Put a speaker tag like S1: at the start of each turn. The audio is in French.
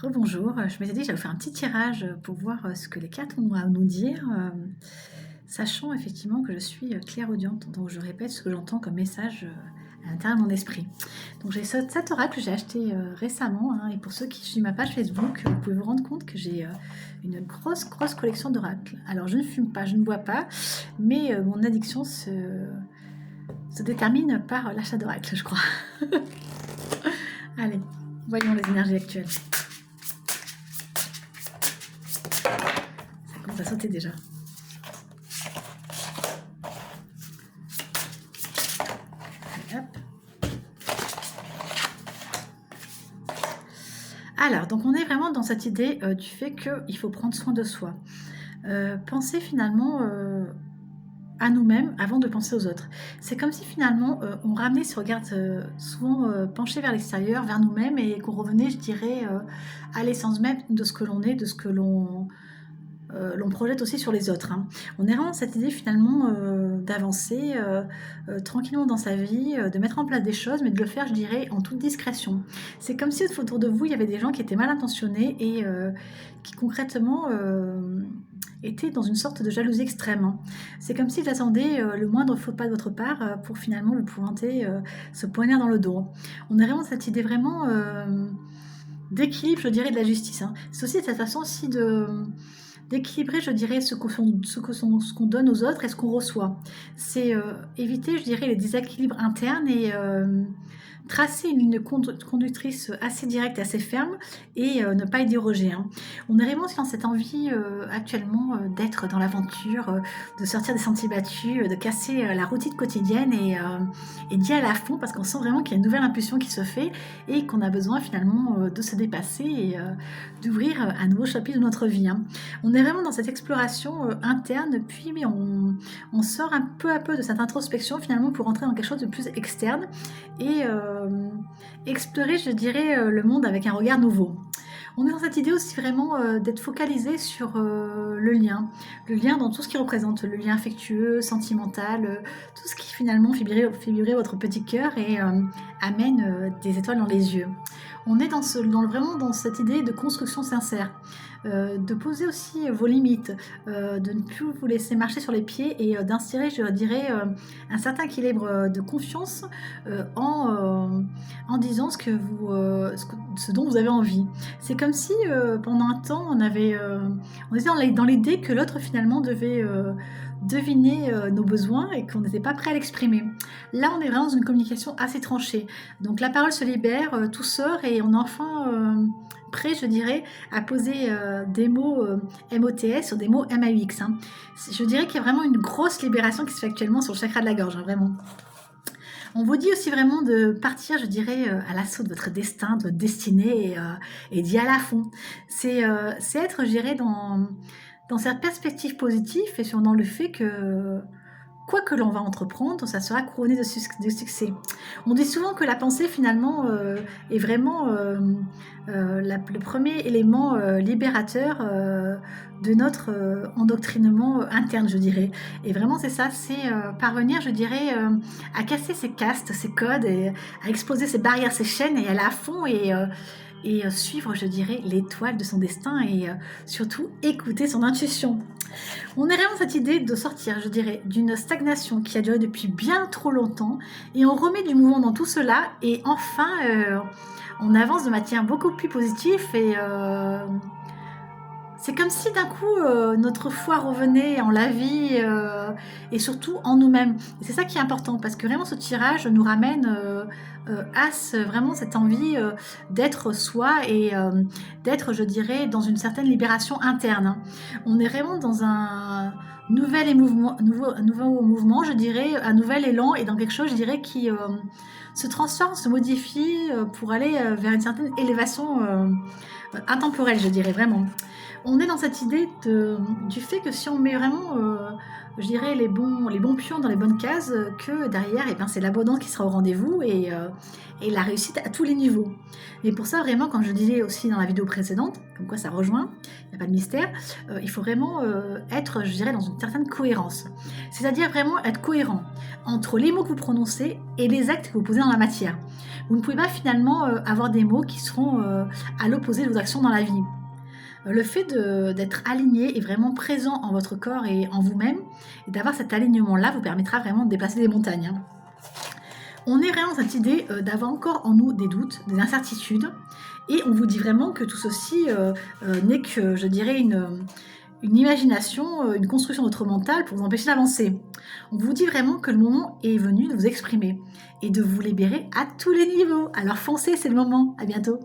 S1: Rebonjour, je m'étais dit que j'allais faire un petit tirage pour voir ce que les cartes ont à nous dire, sachant effectivement que je suis clairaudiente, donc je répète ce que j'entends comme message à l'intérieur de mon esprit. Donc j'ai cet oracle que j'ai acheté récemment, hein, et pour ceux qui suivent ma page Facebook, vous pouvez vous rendre compte que j'ai une grosse collection d'oracles. Alors je ne fume pas, je ne bois pas, mais mon addiction se détermine par l'achat d'oracles, je crois. Allez, voyons les énergies actuelles. Ça commence à sauter déjà. Hop. Alors, donc on est vraiment dans cette idée du fait qu'il faut prendre soin de soi. Penser finalement à nous-mêmes avant de penser aux autres. C'est comme si finalement on ramenait ce regard souvent penché vers l'extérieur, vers nous-mêmes, et qu'on revenait, je dirais, à l'essence même de ce que l'on est, de ce que l'on projette aussi sur les autres, hein. On est vraiment dans cette idée finalement d'avancer tranquillement dans sa vie, de mettre en place des choses, mais de le faire, je dirais, en toute discrétion. C'est comme si autour de vous, il y avait des gens qui étaient mal intentionnés et qui concrètement étaient dans une sorte de jalousie extrême, hein. C'est comme s'ils attendaient le moindre faux pas de votre part pour finalement vous pointer ce poignard dans le dos. On est vraiment dans cette idée vraiment d'équilibre, je dirais, de la justice, hein. C'est aussi cette façon aussi d'équilibrer, je dirais, ce qu'on donne aux autres et ce qu'on reçoit. C'est éviter, je dirais, les déséquilibres internes et tracer une ligne conductrice assez directe, assez ferme, et ne pas y déroger, hein. On est vraiment dans cette envie actuellement d'être dans l'aventure, de sortir des sentiers battus, de casser la routine quotidienne et d'y aller à fond, parce qu'on sent vraiment qu'il y a une nouvelle impulsion qui se fait et qu'on a besoin finalement de se dépasser et d'ouvrir un nouveau chapitre de notre vie, hein. On est vraiment dans cette exploration interne, puis on sort un peu à peu de cette introspection finalement pour entrer dans quelque chose de plus externe et explorer, je dirais, le monde avec un regard nouveau. On est dans cette idée aussi vraiment d'être focalisé sur le lien dans tout ce qui représente, le lien affectueux, sentimental, tout ce qui finalement fait vibrer votre petit cœur et amène des étoiles dans les yeux. On est vraiment dans cette idée de construction sincère, de poser aussi vos limites, de ne plus vous laisser marcher sur les pieds et d'instaurer, je dirais, un certain équilibre de confiance en disant ce dont vous avez envie. C'est comme si pendant un temps on était dans l'idée que l'autre finalement devait deviner nos besoins et qu'on n'était pas prêt à l'exprimer. Là on est vraiment dans une communication assez tranchée. Donc la parole se libère, tout sort et on est enfin prêt, je dirais, à poser des mots MOTS sur des mots MAUX, hein. Je dirais qu'il y a vraiment une grosse libération qui se fait actuellement sur le chakra de la gorge, hein, vraiment. On vous dit aussi vraiment de partir, je dirais, à l'assaut de votre destin, de votre destinée et d'y aller à fond. C'est être, je dirais, dans cette perspective positive et dans le fait que quoi que l'on va entreprendre, ça sera couronné de succès. On dit souvent que la pensée, finalement, est vraiment le premier élément libérateur de notre endoctrinement interne, je dirais. Et vraiment, c'est ça, c'est parvenir, je dirais, à casser ces castes, ces codes, et à exposer ces barrières, ces chaînes, et aller à fond et suivre, je dirais, l'étoile de son destin et surtout écouter son intuition. On est vraiment dans cette idée de sortir, je dirais, d'une stagnation qui a duré depuis bien trop longtemps et on remet du mouvement dans tout cela et enfin on avance de matière beaucoup plus positive et c'est comme si d'un coup notre foi revenait en la vie et surtout en nous-mêmes. Et c'est ça qui est important parce que vraiment ce tirage nous ramène à vraiment cette envie d'être soi et d'être, je dirais, dans une certaine libération interne, hein. On est vraiment dans un nouveau mouvement, je dirais, un nouvel élan et dans quelque chose, je dirais, qui se transforme, se modifie pour aller vers une certaine élévation intemporelle, je dirais, vraiment. On est dans cette idée du fait que si on met vraiment, je dirais, les bons pions dans les bonnes cases, que derrière, eh ben, c'est l'abondance qui sera au rendez-vous et la réussite à tous les niveaux. Et pour ça, vraiment, comme je disais aussi dans la vidéo précédente, comme quoi ça rejoint, il n'y a pas de mystère, il faut vraiment être, je dirais, dans une une certaine cohérence. C'est-à-dire vraiment être cohérent entre les mots que vous prononcez et les actes que vous posez dans la matière. Vous ne pouvez pas finalement avoir des mots qui seront à l'opposé de vos actions dans la vie. Le fait d'être aligné et vraiment présent en votre corps et en vous-même, et d'avoir cet alignement-là, vous permettra vraiment de déplacer des montagnes, hein. On est vraiment dans cette idée d'avoir encore en nous des doutes, des incertitudes, et on vous dit vraiment que tout ceci n'est que, je dirais, une imagination, une construction de votre mental pour vous empêcher d'avancer. On vous dit vraiment que le moment est venu de vous exprimer et de vous libérer à tous les niveaux. Alors foncez, c'est le moment. À bientôt.